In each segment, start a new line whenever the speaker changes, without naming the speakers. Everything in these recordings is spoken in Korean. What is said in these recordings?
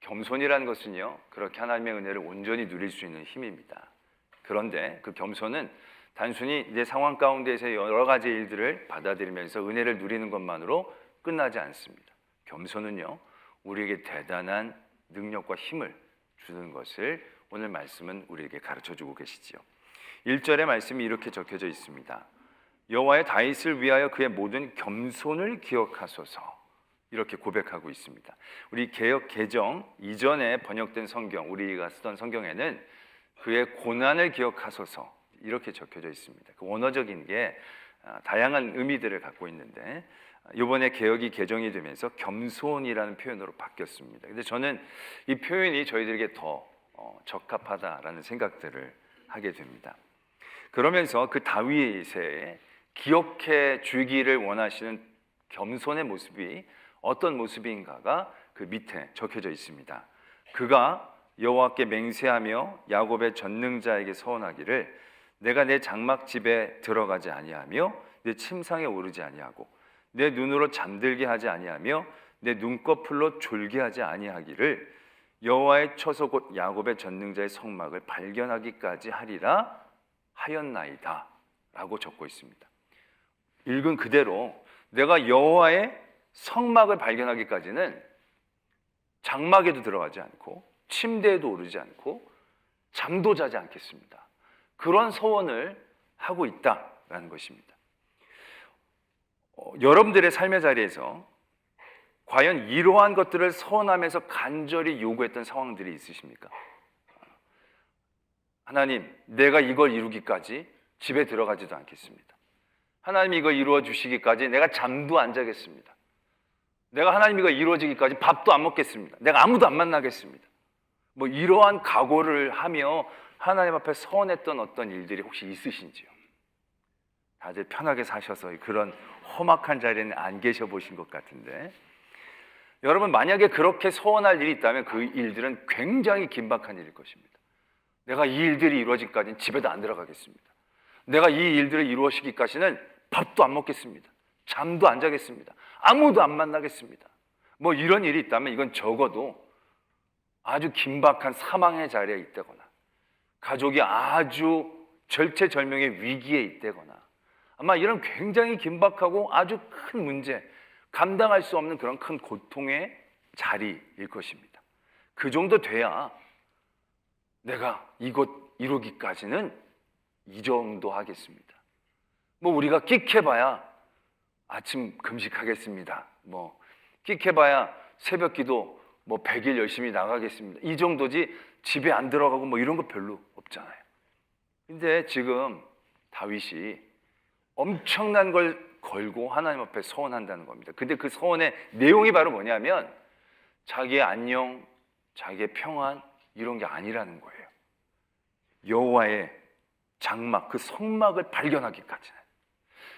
겸손이라는 것은요, 그렇게 하나님의 은혜를 온전히 누릴 수 있는 힘입니다. 그런데 그 겸손은 단순히 내 상황 가운데서 여러 가지 일들을 받아들이면서 은혜를 누리는 것만으로 끝나지 않습니다. 겸손은요, 우리에게 대단한 능력과 힘을 주는 것을 오늘 말씀은 우리에게 가르쳐주고 계시지요. 1절의 말씀이 이렇게 적혀져 있습니다. 여호와의 다윗을 위하여 그의 모든 겸손을 기억하소서, 이렇게 고백하고 있습니다. 우리 개역 개정 이전에 번역된 성경, 우리가 쓰던 성경에는 그의 고난을 기억하소서 이렇게 적혀져 있습니다. 그 원어적인 게 다양한 의미들을 갖고 있는데 이번에 개역이 개정이 되면서 겸손이라는 표현으로 바뀌었습니다. 근데 저는 이 표현이 저희들에게 더 적합하다라는 생각들을 하게 됩니다. 그러면서 그 다윗의 기억해 주기를 원하시는 겸손의 모습이 어떤 모습인가가 그 밑에 적혀져 있습니다. 그가 여호와께 맹세하며 야곱의 전능자에게 서원하기를 내가 내 장막 집에 들어가지 아니하며 내 침상에 오르지 아니하고 내 눈으로 잠들게 하지 아니하며 내 눈꺼풀로 졸게 하지 아니하기를 여호와의 처소 곧 야곱의 전능자의 성막을 발견하기까지 하리라 하였나이다 라고 적고 있습니다. 읽은 그대로 내가 여호와의 성막을 발견하기까지는 장막에도 들어가지 않고 침대에도 오르지 않고 잠도 자지 않겠습니다. 그런 서원을 하고 있다라는 것입니다. 여러분들의 삶의 자리에서 과연 이러한 것들을 서원하면서 간절히 요구했던 상황들이 있으십니까? 하나님, 내가 이걸 이루기까지 집에 들어가지도 않겠습니다. 하나님, 이거 이루어 주시기까지 내가 잠도 안 자겠습니다. 내가 하나님 이거 이루어지기까지 밥도 안 먹겠습니다. 내가 아무도 안 만나겠습니다. 뭐 이러한 각오를 하며 하나님 앞에 서원했던 어떤 일들이 혹시 있으신지요? 다들 편하게 사셔서 그런 험악한 자리에는 안 계셔 보신 것 같은데, 여러분 만약에 그렇게 서원할 일이 있다면 그 일들은 굉장히 긴박한 일일 것입니다. 내가 이 일들이 이루어지기까지는 집에도 안 들어가겠습니다. 내가 이 일들을 이루어지기까지는 밥도 안 먹겠습니다. 잠도 안 자겠습니다. 아무도 안 만나겠습니다. 뭐 이런 일이 있다면 이건 적어도 아주 긴박한 사망의 자리에 있다거나 가족이 아주 절체절명의 위기에 있다거나 아마 이런 굉장히 긴박하고 아주 큰 문제, 감당할 수 없는 그런 큰 고통의 자리일 것입니다. 그 정도 돼야 내가 이곳 이루기까지는 이 정도 하겠습니다. 뭐 우리가 끽해봐야 아침 금식하겠습니다. 뭐 끽해봐야 새벽 기도 뭐 100일 열심히 나가겠습니다. 이 정도지 집에 안 들어가고 뭐 이런 거 별로 없잖아요. 근데 지금 다윗이 엄청난 걸 걸고 하나님 앞에 서원한다는 겁니다. 근데 그 서원의 내용이 바로 뭐냐면 자기의 안녕, 자기의 평안 이런 게 아니라는 거예요. 여호와의 장막, 그 성막을 발견하기까지는.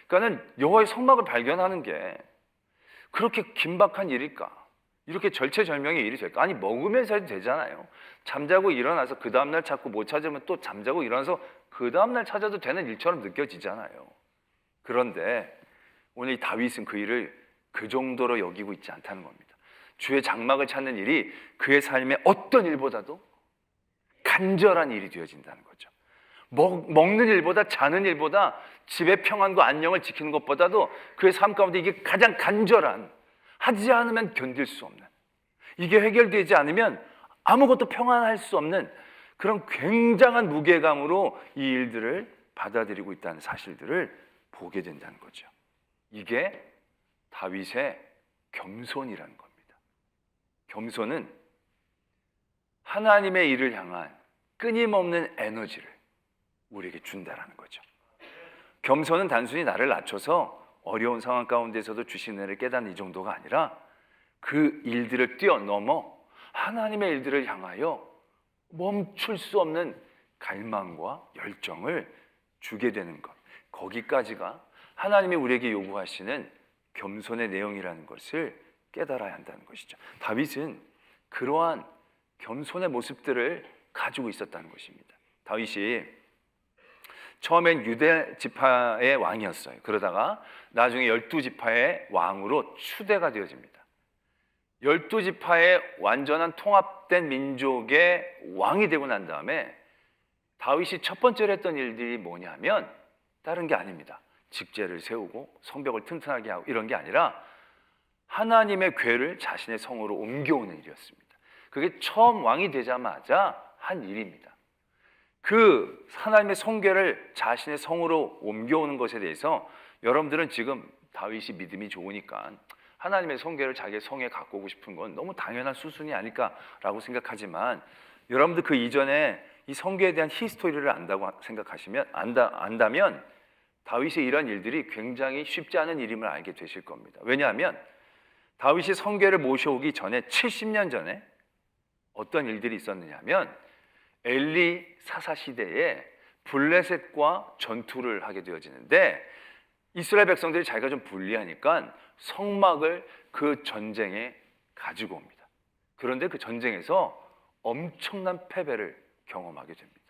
그러니까는 여호와의 성막을 발견하는 게 그렇게 긴박한 일일까? 이렇게 절체절명의 일이 될까? 아니 먹으면서 해도 되잖아요. 잠자고 일어나서 그 다음날 찾고 못 찾으면 또 잠자고 일어나서 그 다음날 찾아도 되는 일처럼 느껴지잖아요. 그런데 오늘 이 다윗은 그 일을 그 정도로 여기고 있지 않다는 겁니다. 주의 장막을 찾는 일이 그의 삶의 어떤 일보다도 간절한 일이 되어진다는 거죠. 먹는 일보다 자는 일보다 집의 평안과 안녕을 지키는 것보다도 그의 삶 가운데 이게 가장 간절한, 하지 않으면 견딜 수 없는, 이게 해결되지 않으면 아무것도 평안할 수 없는 그런 굉장한 무게감으로 이 일들을 받아들이고 있다는 사실들을 보게 된다는 거죠. 이게 다윗의 겸손이라는 겁니다. 겸손은 하나님의 일을 향한 끊임없는 에너지를 우리에게 준다라는 거죠. 겸손은 단순히 나를 낮춰서 어려운 상황 가운데서도 주신 은혜를 깨닫는 이 정도가 아니라 그 일들을 뛰어넘어 하나님의 일들을 향하여 멈출 수 없는 갈망과 열정을 주게 되는 것, 거기까지가 하나님이 우리에게 요구하시는 겸손의 내용이라는 것을 깨달아야 한다는 것이죠. 다윗은 그러한 겸손의 모습들을 가지고 있었다는 것입니다. 다윗이 처음엔 유대 지파의 왕이었어요. 그러다가 나중에 12지파의 왕으로 추대가 되어집니다. 12지파의 완전한 통합된 민족의 왕이 되고 난 다음에 다윗이 첫 번째로 했던 일들이 뭐냐면 다른 게 아닙니다. 직제를 세우고 성벽을 튼튼하게 하고 이런 게 아니라 하나님의 궤를 자신의 성으로 옮겨오는 일이었습니다. 그게 처음 왕이 되자마자 한 일입니다. 그 하나님의 성궤를 자신의 성으로 옮겨오는 것에 대해서 여러분들은 지금 다윗이 믿음이 좋으니까 하나님의 성궤를 자기의 성에 갖고 오고 싶은 건 너무 당연한 수순이 아닐까라고 생각하지만, 여러분들 그 이전에 이 성궤에 대한 히스토리를 안다면 다윗의 이런 일들이 굉장히 쉽지 않은 일임을 알게 되실 겁니다. 왜냐하면 다윗이 성궤를 모셔오기 전에 70년 전에 어떤 일들이 있었느냐 하면 엘리 사사 시대에 블레셋과 전투를 하게 되어지는데, 이스라엘 백성들이 자기가 좀 불리하니까 성막을 그 전쟁에 가지고 옵니다. 그런데 그 전쟁에서 엄청난 패배를 경험하게 됩니다.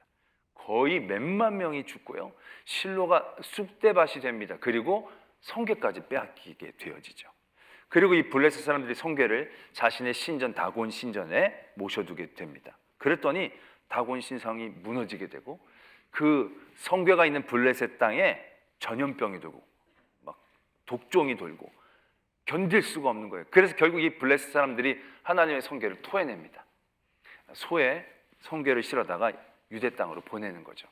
거의 몇만 명이 죽고요, 실로가 쑥대밭이 됩니다. 그리고 성궤까지 빼앗기게 되어지죠. 그리고 이 블레셋 사람들이 성궤를 자신의 신전 다곤 신전에 모셔두게 됩니다. 그랬더니 다곤 신성이 무너지게 되고 그 성궤가 있는 블레셋 땅에 전염병이 돌고 막 독종이 돌고 견딜 수가 없는 거예요. 그래서 결국 이 블레셋 사람들이 하나님의 성궤를 토해냅니다. 소에 성궤를 실어다가 유대 땅으로 보내는 거죠.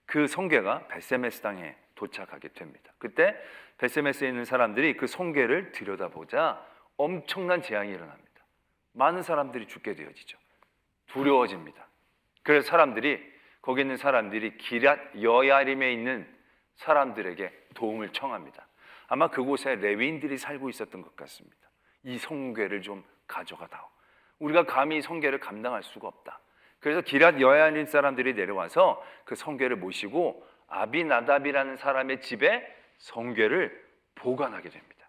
그 성궤가 벳세메스 땅에 도착하게 됩니다. 그때 벳세메스에 있는 사람들이 그 성궤를 들여다보자 엄청난 재앙이 일어납니다. 많은 사람들이 죽게 되어지죠. 두려워집니다. 그래서 거기 있는 사람들이 기럇 여야림에 있는 사람들에게 도움을 청합니다. 아마 그곳에 레위인들이 살고 있었던 것 같습니다. 이 성궤를 좀 가져가다오. 우리가 감히 이 성궤를 감당할 수가 없다. 그래서 기럇 여야림 사람들이 내려와서 그 성궤를 모시고 아비나답이라는 사람의 집에 성궤를 보관하게 됩니다.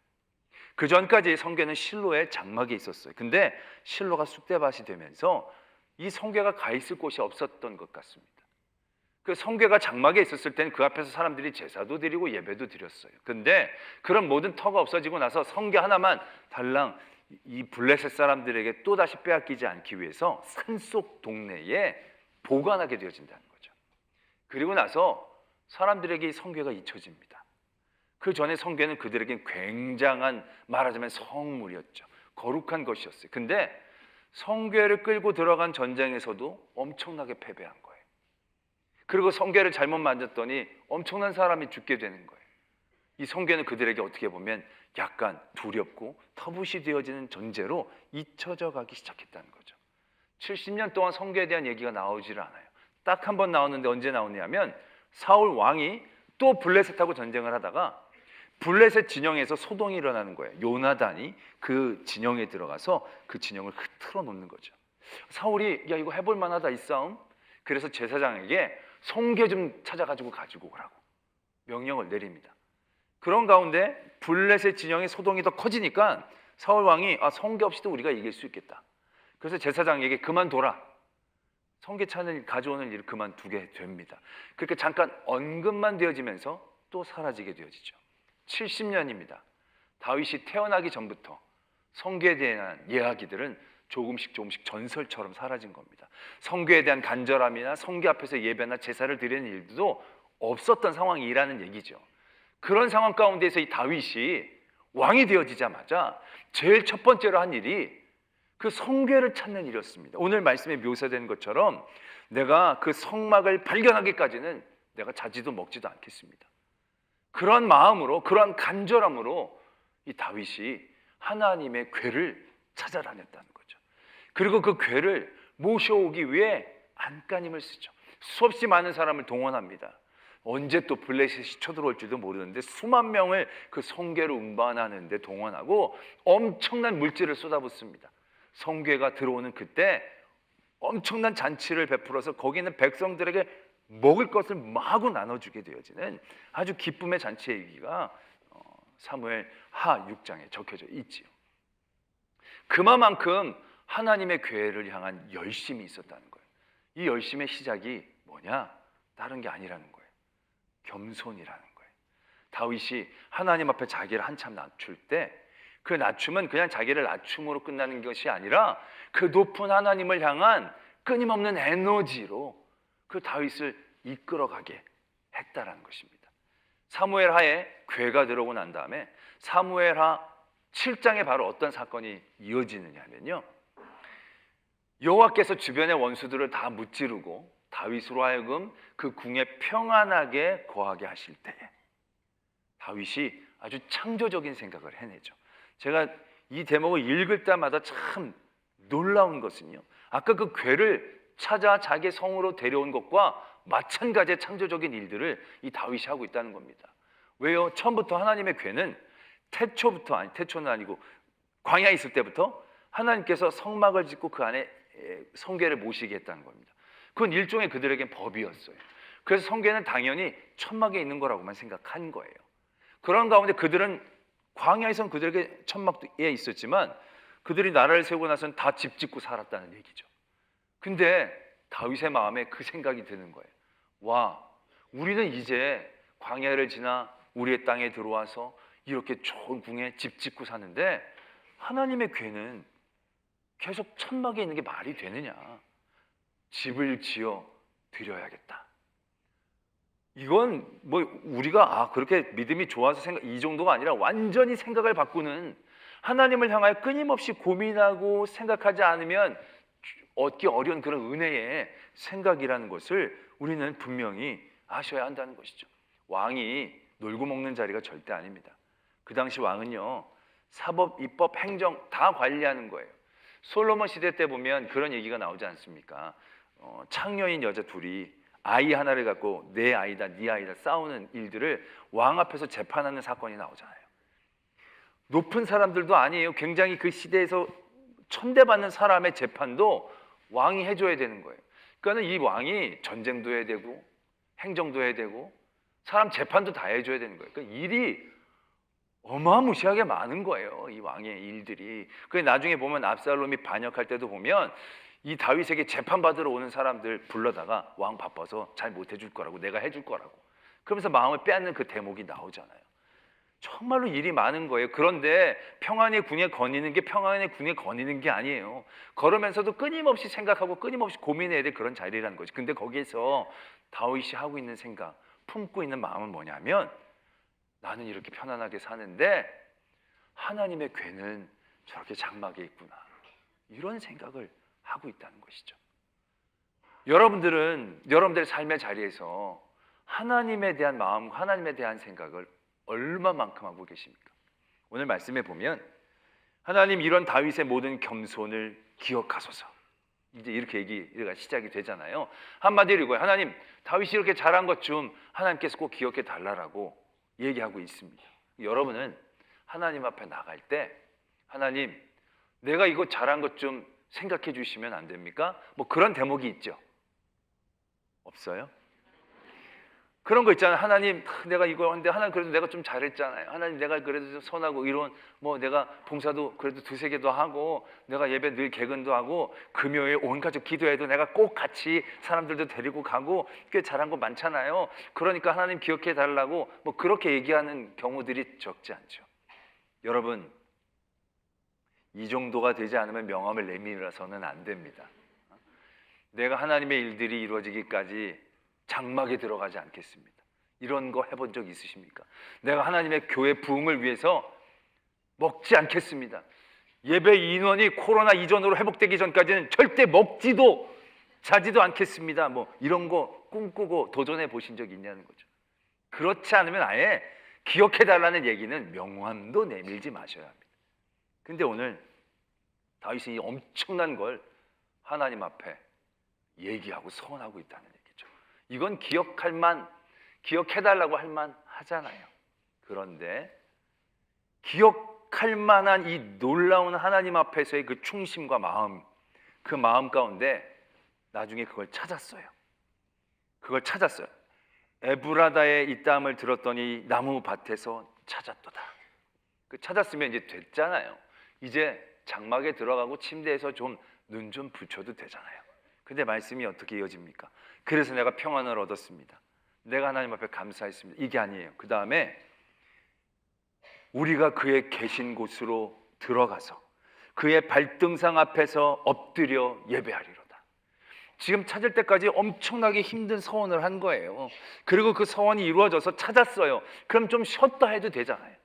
그 전까지 성궤는 실로에 장막에 있었어요. 근데 실로가 쑥대밭이 되면서 이 성궤가 가 있을 곳이 없었던 것 같습니다. 그 성궤가 장막에 있었을 때는 그 앞에서 사람들이 제사도 드리고 예배도 드렸어요. 근데 그런 모든 터가 없어지고 나서 성궤 하나만 달랑 이 블레셋 사람들에게 또다시 빼앗기지 않기 위해서 산속 동네에 보관하게 되어진다는 거죠. 그리고 나서 사람들에게 이 성궤가 잊혀집니다. 그 전에 성궤는 그들에겐 굉장한, 말하자면 성물이었죠. 거룩한 것이었어요. 근데 성궤를 끌고 들어간 전쟁에서도 엄청나게 패배한 거예요. 그리고 성궤를 잘못 만졌더니 엄청난 사람이 죽게 되는 거예요. 이 성궤는 그들에게 어떻게 보면 약간 두렵고 터부시 되어지는 존재로 잊혀져 가기 시작했다는 거죠. 70년 동안 성궤에 대한 얘기가 나오지를 않아요. 딱 한 번 나오는데 언제 나오냐면 사울 왕이 또 블레셋하고 전쟁을 하다가 블레셋 진영에서 소동이 일어나는 거예요. 요나단이 그 진영에 들어가서 그 진영을 흐트러 놓는 거죠. 사울이 야 이거 해볼 만하다 이 싸움. 그래서 제사장에게 성궤 좀 찾아가지고 가지고 오라고 명령을 내립니다. 그런 가운데 블레셋 진영의 소동이 더 커지니까 사울 왕이 성궤 없이도 우리가 이길 수 있겠다. 그래서 제사장에게 그만둬라. 성궤 찾는 가져오는 일을 그만두게 됩니다. 그렇게 잠깐 언급만 되어지면서 또 사라지게 되어지죠. 70년입니다. 다윗이 태어나기 전부터 성궤에 대한 이야기들은 조금씩 전설처럼 사라진 겁니다. 성궤에 대한 간절함이나 성궤 앞에서 예배나 제사를 드리는 일도 없었던 상황이라는 얘기죠. 그런 상황 가운데서 이 다윗이 왕이 되어지자마자 제일 첫 번째로 한 일이 그 성궤를 찾는 일이었습니다. 오늘 말씀에 묘사된 것처럼 내가 그 성막을 발견하기까지는 내가 자지도 먹지도 않겠습니다. 그런 마음으로, 그런 간절함으로 이 다윗이 하나님의 궤를 찾아다녔다는 거죠. 그리고 그 궤를 모셔오기 위해 안간힘을 쓰죠. 수없이 많은 사람을 동원합니다. 언제 또 블레셋이 쳐들어올지도 모르는데 수만 명을 그 성궤를 운반하는 데 동원하고 엄청난 물질을 쏟아붓습니다. 성궤가 들어오는 그때 엄청난 잔치를 베풀어서 거기 있는 백성들에게 먹을 것을 마구 나눠주게 되어지는 아주 기쁨의 잔치의 얘기가 사무엘 하 6장에 적혀져 있지요. 그만큼 하나님의 궤를 향한 열심이 있었다는 거예요. 이 열심의 시작이 뭐냐? 다른 게 아니라는 거예요. 겸손이라는 거예요. 다윗이 하나님 앞에 자기를 한참 낮출 때 그 낮춤은 그냥 자기를 낮춤으로 끝나는 것이 아니라 그 높은 하나님을 향한 끊임없는 에너지로 그 다윗을 이끌어가게 했다라는 것입니다. 사무엘하에 괴가 들어오고 난 다음에 사무엘하 7장에 바로 어떤 사건이 이어지느냐 하면요, 여호와께서 주변의 원수들을 다 무찌르고 다윗으로 하여금 그 궁에 평안하게 거하게 하실 때에 다윗이 아주 창조적인 생각을 해내죠. 제가 이 대목을 읽을 때마다 참 놀라운 것은요, 아까 그 괴를 찾아 자기 성으로 데려온 것과 마찬가지의 창조적인 일들을 이 다윗이 하고 있다는 겁니다. 왜요? 처음부터 하나님의 괴는 태초는 아니고 광야에 있을 때부터 하나님께서 성막을 짓고 그 안에 성궤를 모시게 했다는 겁니다. 그건 일종의 그들에겐 법이었어요. 그래서 성궤는 당연히 천막에 있는 거라고만 생각한 거예요. 그런 가운데 그들은 광야에선 그들에게 천막에 있었지만 그들이 나라를 세우고 나서는 다 집 짓고 살았다는 얘기죠. 근데 다윗의 마음에 그 생각이 드는 거예요. 와, 우리는 이제 광야를 지나 우리의 땅에 들어와서 이렇게 좋은 궁에 집 짓고 사는데 하나님의 괴는 계속 천막에 있는 게 말이 되느냐? 집을 지어 드려야겠다. 이건 뭐 우리가 그렇게 믿음이 좋아서 이 정도가 아니라 완전히 생각을 바꾸는, 하나님을 향하여 끊임없이 고민하고 생각하지 않으면 얻기 어려운 그런 은혜의 생각이라는 것을 우리는 분명히 아셔야 한다는 것이죠. 왕이 놀고 먹는 자리가 절대 아닙니다. 그 당시 왕은요, 사법, 입법, 행정 다 관리하는 거예요. 솔로몬 시대 때 보면 그런 얘기가 나오지 않습니까? 창녀인 여자 둘이 아이 하나를 갖고 내 아이다, 네 아이다 싸우는 일들을 왕 앞에서 재판하는 사건이 나오잖아요. 높은 사람들도 아니에요. 굉장히 그 시대에서 천대받는 사람의 재판도 왕이 해줘야 되는 거예요. 그러니까 이 왕이 전쟁도 해야 되고 행정도 해야 되고 사람 재판도 다 해줘야 되는 거예요. 그러니까 일이 어마무시하게 많은 거예요, 이 왕의 일들이. 그래서 나중에 보면 압살롬이 반역할 때도 보면 이 다윗에게 재판받으러 오는 사람들 불러다가 왕 바빠서 잘 못해줄 거라고, 내가 해줄 거라고, 그러면서 마음을 빼앗는 그 대목이 나오잖아요. 정말로 일이 많은 거예요. 그런데 평안의 궁에 거니는 게 평안의 궁에 거니는 게 아니에요. 걸으면서도 끊임없이 생각하고 끊임없이 고민해야 될 그런 자리라는 거죠. 근데 거기에서 다윗이 하고 있는 생각, 품고 있는 마음은 뭐냐면, 나는 이렇게 편안하게 사는데 하나님의 괴는 저렇게 장막에 있구나, 이런 생각을 하고 있다는 것이죠. 여러분들의 삶의 자리에서 하나님에 대한 마음, 하나님에 대한 생각을 얼마만큼 하고 계십니까? 오늘 말씀에 보면 하나님, 이런 다윗의 모든 겸손을 기억하소서, 이제 이렇게 얘기가 시작이 되잖아요. 한마디로 이거예요. 하나님, 다윗이 이렇게 잘한 것 좀 하나님께서 꼭 기억해 달라라고 얘기하고 있습니다. 여러분은 하나님 앞에 나갈 때, 하나님, 내가 이거 잘한 것 좀 생각해 주시면 안 됩니까? 뭐 그런 대목이 있죠? 없어요? 그런 거 있잖아요. 하나님, 내가 이거 하는데 하나님 그래도 내가 좀 잘했잖아요. 하나님, 내가 그래도 좀 선하고 이런 뭐 내가 봉사도 그래도 두세 개도 하고 내가 예배 늘 개근도 하고 금요일 온 가족 기도해도 내가 꼭 같이 사람들도 데리고 가고 꽤 잘한 거 많잖아요. 그러니까 하나님 기억해 달라고 뭐 그렇게 얘기하는 경우들이 적지 않죠. 여러분, 이 정도가 되지 않으면 명함을 내밀어서는 안 됩니다. 내가 하나님의 일들이 이루어지기까지 장막에 들어가지 않겠습니다. 이런 거 해본 적 있으십니까? 내가 하나님의 교회 부흥을 위해서 먹지 않겠습니다. 예배 인원이 코로나 이전으로 회복되기 전까지는 절대 먹지도 자지도 않겠습니다. 뭐 이런 거 꿈꾸고 도전해 보신 적 있냐는 거죠. 그렇지 않으면 아예 기억해 달라는 얘기는 명함도 내밀지 마셔야 합니다. 근데 오늘 다윗이 엄청난 걸 하나님 앞에 얘기하고 서원하고 있다는 얘기죠. 이건 기억해달라고 할 만 하잖아요. 그런데 기억할 만한 이 놀라운 하나님 앞에서의 그 충심과 마음, 그 마음 가운데 나중에 그걸 찾았어요. 에브라다에 있다함을 들었더니 나무 밭에서 찾았도다. 그 찾았으면 이제 됐잖아요. 이제 장막에 들어가고 침대에서 좀 눈 좀 붙여도 되잖아요. 근데 말씀이 어떻게 이어집니까? 그래서 내가 평안을 얻었습니다. 내가 하나님 앞에 감사했습니다. 이게 아니에요. 그 다음에 우리가 그의 계신 곳으로 들어가서 그의 발등상 앞에서 엎드려 예배하리로다. 지금 찾을 때까지 엄청나게 힘든 서원을 한 거예요. 그리고 그 서원이 이루어져서 찾았어요. 그럼 좀 쉬었다 해도 되잖아요.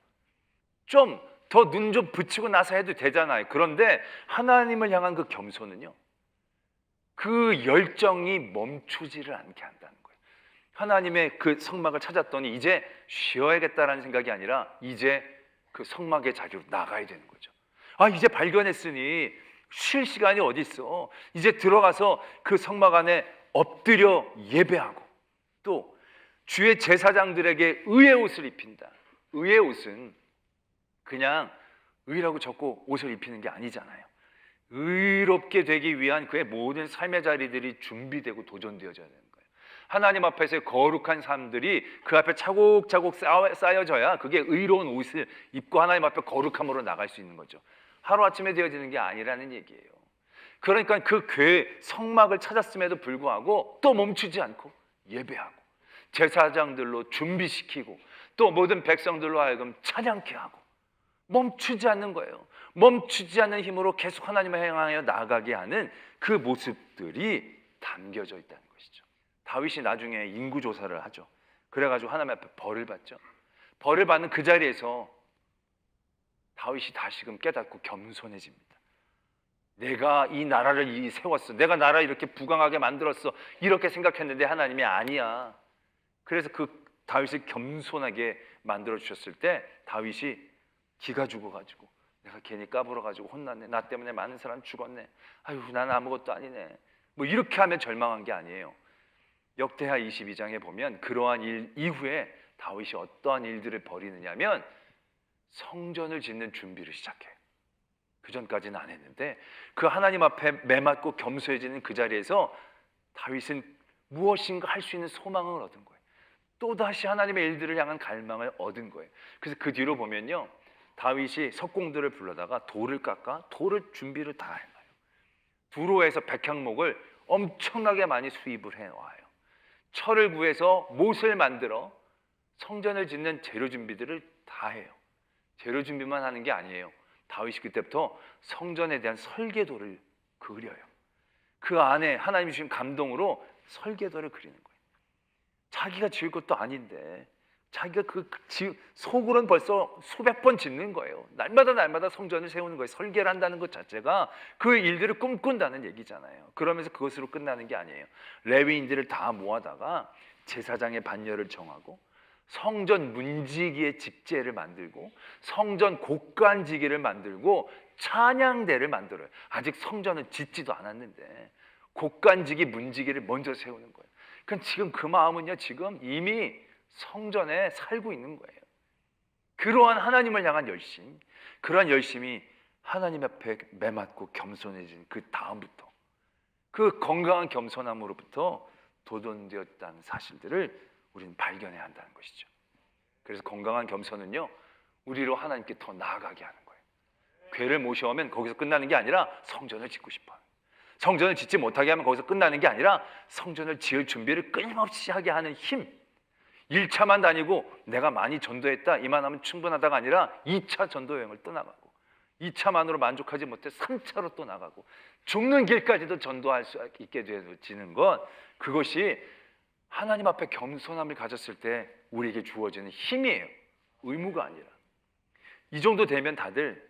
좀 더 눈 좀 붙이고 나서 해도 되잖아요. 그런데 하나님을 향한 그 겸손은요, 그 열정이 멈추지를 않게 한다는 거예요. 하나님의 그 성막을 찾았더니 이제 쉬어야겠다라는 생각이 아니라 이제 그 성막의 자리로 나가야 되는 거죠. 이제 발견했으니 쉴 시간이 어디 있어. 이제 들어가서 그 성막 안에 엎드려 예배하고, 또 주의 제사장들에게 의의 옷을 입힌다. 의의 옷은 그냥 의라고 적고 옷을 입히는 게 아니잖아요. 의롭게 되기 위한 그의 모든 삶의 자리들이 준비되고 도전되어져야 되는 거예요. 하나님 앞에서의 거룩한 삶들이 그 앞에 차곡차곡 쌓여져야 그게 의로운 옷을 입고 하나님 앞에 거룩함으로 나갈 수 있는 거죠. 하루아침에 되어지는 게 아니라는 얘기예요. 그러니까 그 성막을 찾았음에도 불구하고 또 멈추지 않고 예배하고, 제사장들로 준비시키고, 또 모든 백성들로 하여금 찬양케 하고, 멈추지 않는 거예요. 멈추지 않는 힘으로 계속 하나님을 향하여 나아가게 하는 그 모습들이 담겨져 있다는 것이죠. 다윗이 나중에 인구조사를 하죠. 그래가지고 하나님 앞에 벌을 받죠. 벌을 받는 그 자리에서 다윗이 다시금 깨닫고 겸손해집니다. 내가 이 나라를 세웠어. 내가 나라를 이렇게 부강하게 만들었어. 이렇게 생각했는데 하나님이 아니야. 그래서 그 다윗을 겸손하게 만들어 주셨을 때 다윗이 기가 죽어가지고 내가 괜히 까불어가지고 혼났네. 나 때문에 많은 사람 죽었네. 아유, 난 아무것도 아니네. 뭐 이렇게 하면 절망한 게 아니에요. 역대하 22장에 보면 그러한 일 이후에 다윗이 어떠한 일들을 벌이느냐면 성전을 짓는 준비를 시작해요. 그 전까지는 안 했는데 그 하나님 앞에 매맞고 겸손해지는 그 자리에서 다윗은 무엇인가 할 수 있는 소망을 얻은 거예요. 또다시 하나님의 일들을 향한 갈망을 얻은 거예요. 그래서 그 뒤로 보면요, 다윗이 석공들을 불러다가 돌을 깎아 돌을 준비를 다 해놔요. 두로에서 백향목을 엄청나게 많이 수입을 해와요. 철을 구해서 못을 만들어 성전을 짓는 재료 준비들을 다 해요. 재료 준비만 하는 게 아니에요. 다윗이 그때부터 성전에 대한 설계도를 그려요. 그 안에 하나님이 주신 감동으로 설계도를 그리는 거예요. 자기가 지을 것도 아닌데 자기가 속으로는 벌써 수백 번 짓는 거예요. 날마다 성전을 세우는 거예요. 설계를 한다는 것 자체가 그 일들을 꿈꾼다는 얘기잖아요. 그러면서 그것으로 끝나는 게 아니에요. 레위인들을 다 모아다가 제사장의 반열을 정하고, 성전 문지기의 집제를 만들고, 성전 곡간지기를 만들고, 찬양대를 만들어요. 아직 성전은 짓지도 않았는데 곡간지기 문지기를 먼저 세우는 거예요. 그럼 지금 그 마음은요, 지금 이미 성전에 살고 있는 거예요. 그러한 하나님을 향한 열심, 그러한 열심이 하나님 앞에 매맞고 겸손해진 그 다음부터, 그 건강한 겸손함으로부터 도전되었다는 사실들을 우리는 발견해야 한다는 것이죠. 그래서 건강한 겸손은요, 우리로 하나님께 더 나아가게 하는 거예요. 궤를 모셔오면 거기서 끝나는 게 아니라 성전을 짓고 싶어요. 성전을 짓지 못하게 하면 거기서 끝나는 게 아니라 성전을 지을 준비를 끊임없이 하게 하는 힘. 1차만 다니고 내가 많이 전도했다 이만하면 충분하다가 아니라 2차 전도 여행을 또 나가고, 2차만으로 만족하지 못해 3차로 또 나가고, 죽는 길까지도 전도할 수 있게 되어지는 것, 그것이 하나님 앞에 겸손함을 가졌을 때 우리에게 주어지는 힘이에요. 의무가 아니라. 이 정도 되면 다들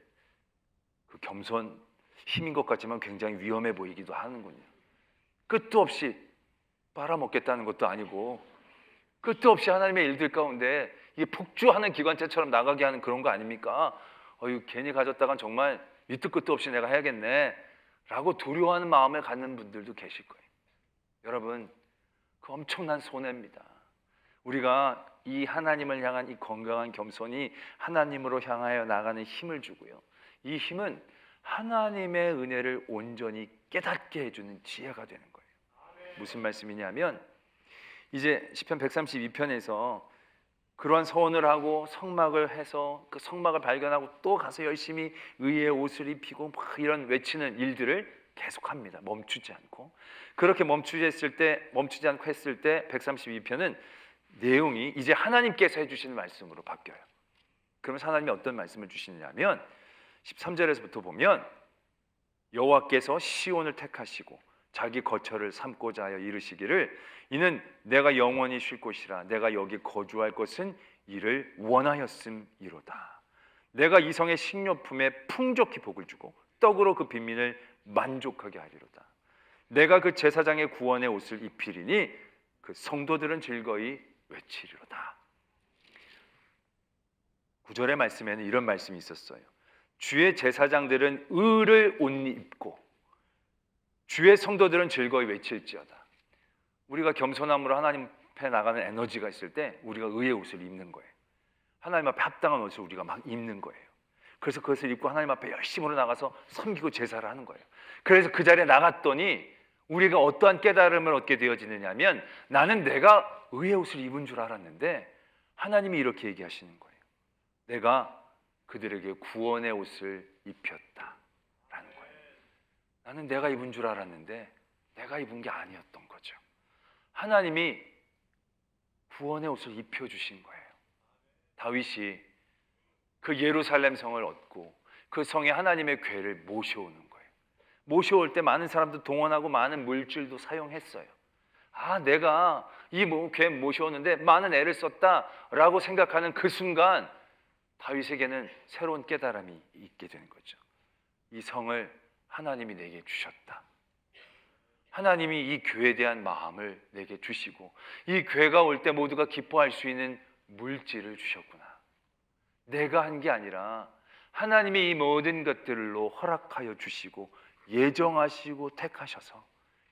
그 겸손 힘인 것 같지만 굉장히 위험해 보이기도 하는군요. 끝도 없이 빨아먹겠다는 것도 아니고, 끝도 없이 하나님의 일들 가운데 이게 폭주하는 기관차처럼 나가게 하는 그런 거 아닙니까? 괜히 가졌다간 정말 밑도 끝도 없이 내가 해야겠네 라고 두려워하는 마음을 갖는 분들도 계실 거예요. 여러분, 그 엄청난 손해입니다. 우리가 이 하나님을 향한 이 건강한 겸손이 하나님으로 향하여 나가는 힘을 주고요, 이 힘은 하나님의 은혜를 온전히 깨닫게 해주는 지혜가 되는 거예요. 무슨 말씀이냐면, 이제 시편 132편에서 그러한 서원을 하고 성막을 해서 그 성막을 발견하고 또 가서 열심히 의의 옷을 입히고 막 이런 외치는 일들을 계속합니다. 멈추지 않고. 그렇게 멈추지 않고 했을 때 132편은 내용이 이제 하나님께서 해주시는 말씀으로 바뀌어요. 그러면 하나님이 어떤 말씀을 주시느냐면 13절에서부터 보면 여호와께서 시온을 택하시고 자기 거처를 삼고자 하여 이르시기를 이는 내가 영원히 쉴 곳이라 내가 여기 거주할 것은 이를 원하였음이로다. 내가 이 성의 식료품에 풍족히 복을 주고 떡으로 그 빈민을 만족하게 하리로다. 내가 그 제사장의 구원의 옷을 입히리니 그 성도들은 즐거이 외치리로다. 9절의 말씀에는 이런 말씀이 있었어요. 주의 제사장들은 의를 옷 입고 주의 성도들은 즐거이 외칠지어다. 우리가 겸손함으로 하나님 앞에 나가는 에너지가 있을 때 우리가 의의 옷을 입는 거예요. 하나님 앞에 합당한 옷을 우리가 막 입는 거예요. 그래서 그것을 입고 하나님 앞에 열심으로 나가서 섬기고 제사를 하는 거예요. 그래서 그 자리에 나갔더니 우리가 어떠한 깨달음을 얻게 되어지느냐면 나는 내가 의의 옷을 입은 줄 알았는데 하나님이 이렇게 얘기하시는 거예요. 내가 그들에게 구원의 옷을 입혔다라는 거예요. 나는 내가 입은 줄 알았는데 내가 입은 게 아니었던 거죠. 하나님이 구원의 옷을 입혀주신 거예요. 다윗이 그 예루살렘 성을 얻고 그 성에 하나님의 궤를 모셔오는 거예요. 모셔올 때 많은 사람들 동원하고 많은 물질도 사용했어요. 내가 이 궤 모셔오는데 많은 애를 썼다라고 생각하는 그 순간 다윗에게는 새로운 깨달음이 있게 되는 거죠. 이 성을 하나님이 내게 주셨다. 하나님이 이 궤에 대한 마음을 내게 주시고 이 궤가 올 때 모두가 기뻐할 수 있는 물질을 주셨구나. 내가 한 게 아니라 하나님이 이 모든 것들로 허락하여 주시고 예정하시고 택하셔서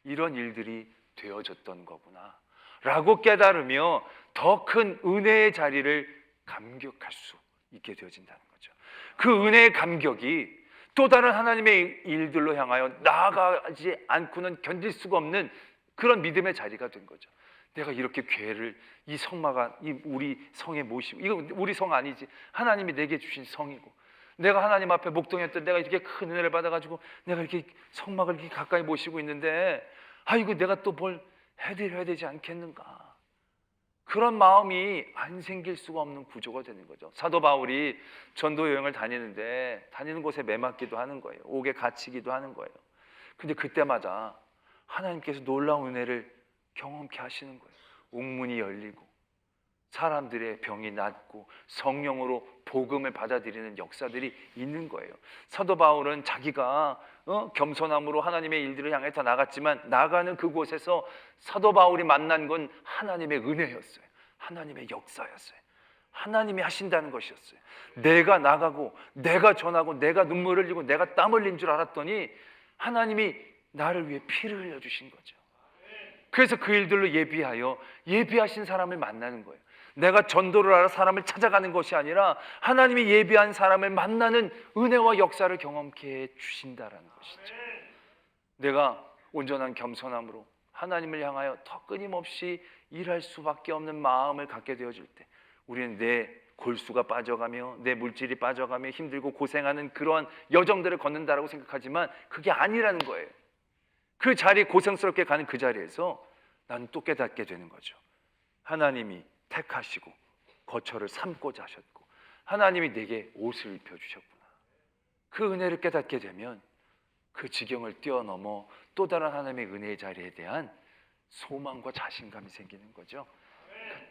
이런 일들이 되어졌던 거구나 라고 깨달으며 더 큰 은혜의 자리를 감격할 수 있게 되어진다는 거죠. 그 은혜의 감격이 또 다른 하나님의 일들로 향하여 나아가지 않고는 견딜 수가 없는 그런 믿음의 자리가 된 거죠. 내가 이렇게 궤를 이 성마가 이 우리 성에 모시고 이거 우리 성 아니지 하나님이 내게 주신 성이고 내가 하나님 앞에 목동했던 내가 이렇게 큰 은혜를 받아가지고 내가 이렇게 성막을 이렇게 가까이 모시고 있는데 이거 내가 또 뭘 해드려야 되지 않겠는가 그런 마음이 안 생길 수가 없는 구조가 되는 거죠. 사도 바울이 전도 여행을 다니는데 다니는 곳에 매맞기도 하는 거예요. 옥에 갇히기도 하는 거예요. 근데 그때마다 하나님께서 놀라운 은혜를 경험케 하시는 거예요. 옥문이 열리고 사람들의 병이 낫고 성령으로 복음을 받아들이는 역사들이 있는 거예요. 사도 바울은 자기가 겸손함으로 하나님의 일들을 향해 더 나갔지만 나가는 그곳에서 사도 바울이 만난 건 하나님의 은혜였어요. 하나님의 역사였어요. 하나님이 하신다는 것이었어요. 내가 나가고 내가 전하고 내가 눈물을 흘리고 내가 땀 흘린 줄 알았더니 하나님이 나를 위해 피를 흘려주신 거죠. 그래서 그 일들로 예비하신 사람을 만나는 거예요. 내가 전도를 하러 사람을 찾아가는 것이 아니라 하나님이 예비한 사람을 만나는 은혜와 역사를 경험케 해주신다는 것이죠. 내가 온전한 겸손함으로 하나님을 향하여 더 끊임없이 일할 수밖에 없는 마음을 갖게 되어질 때 우리는 내 골수가 빠져가며 내 물질이 빠져가며 힘들고 고생하는 그러한 여정들을 걷는다라고 생각하지만 그게 아니라는 거예요. 그 자리 고생스럽게 가는 그 자리에서 나는 또 깨닫게 되는 거죠. 하나님이 택하시고 거처를 삼고자 하셨고 하나님이 내게 옷을 입혀주셨구나. 그 은혜를 깨닫게 되면 그 지경을 뛰어넘어 또 다른 하나님의 은혜의 자리에 대한 소망과 자신감이 생기는 거죠.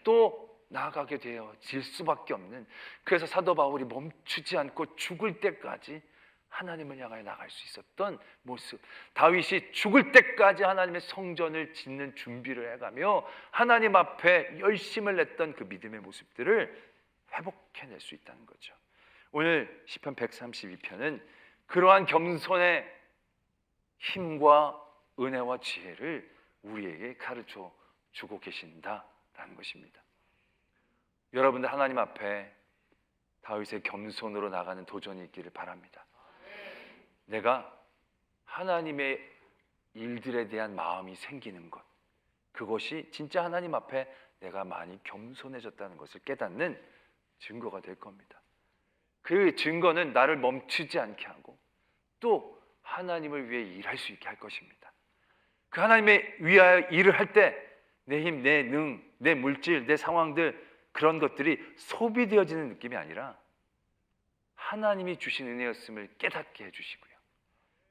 또 나아가게 되어질 수밖에 없는 그래서 사도 바울이 멈추지 않고 죽을 때까지 하나님을 향하여 나갈 수 있었던 모습 다윗이 죽을 때까지 하나님의 성전을 짓는 준비를 해가며 하나님 앞에 열심을 냈던 그 믿음의 모습들을 회복해낼 수 있다는 거죠. 오늘 시편 132편은 그러한 겸손의 힘과 은혜와 지혜를 우리에게 가르쳐 주고 계신다라는 것입니다. 여러분들 하나님 앞에 다윗의 겸손으로 나가는 도전이 있기를 바랍니다. 내가 하나님의 일들에 대한 마음이 생기는 것 그것이 진짜 하나님 앞에 내가 많이 겸손해졌다는 것을 깨닫는 증거가 될 겁니다. 그 증거는 나를 멈추지 않게 하고 또 하나님을 위해 일할 수 있게 할 것입니다. 그 하나님의 위하여 일을 할 때 내 힘, 내 물질, 내 상황들 그런 것들이 소비되어지는 느낌이 아니라 하나님이 주신 은혜였음을 깨닫게 해주시고요.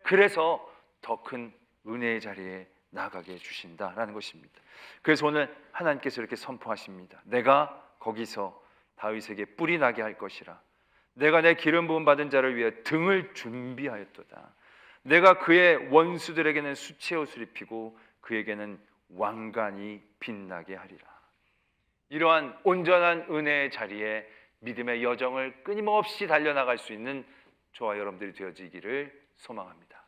그래서 더 큰 은혜의 자리에 나가게 해주신다라는 것입니다. 그래서 오늘 하나님께서 이렇게 선포하십니다. 내가 거기서 다윗에게 뿔이 나게 할 것이라. 내가 내 기름 부음 받은 자를 위해 등을 준비하였도다. 내가 그의 원수들에게는 수채 옷을 입히고 그에게는 왕관이 빛나게 하리라. 이러한 온전한 은혜의 자리에 믿음의 여정을 끊임없이 달려나갈 수 있는 저와 여러분들이 되어지기를 소망합니다.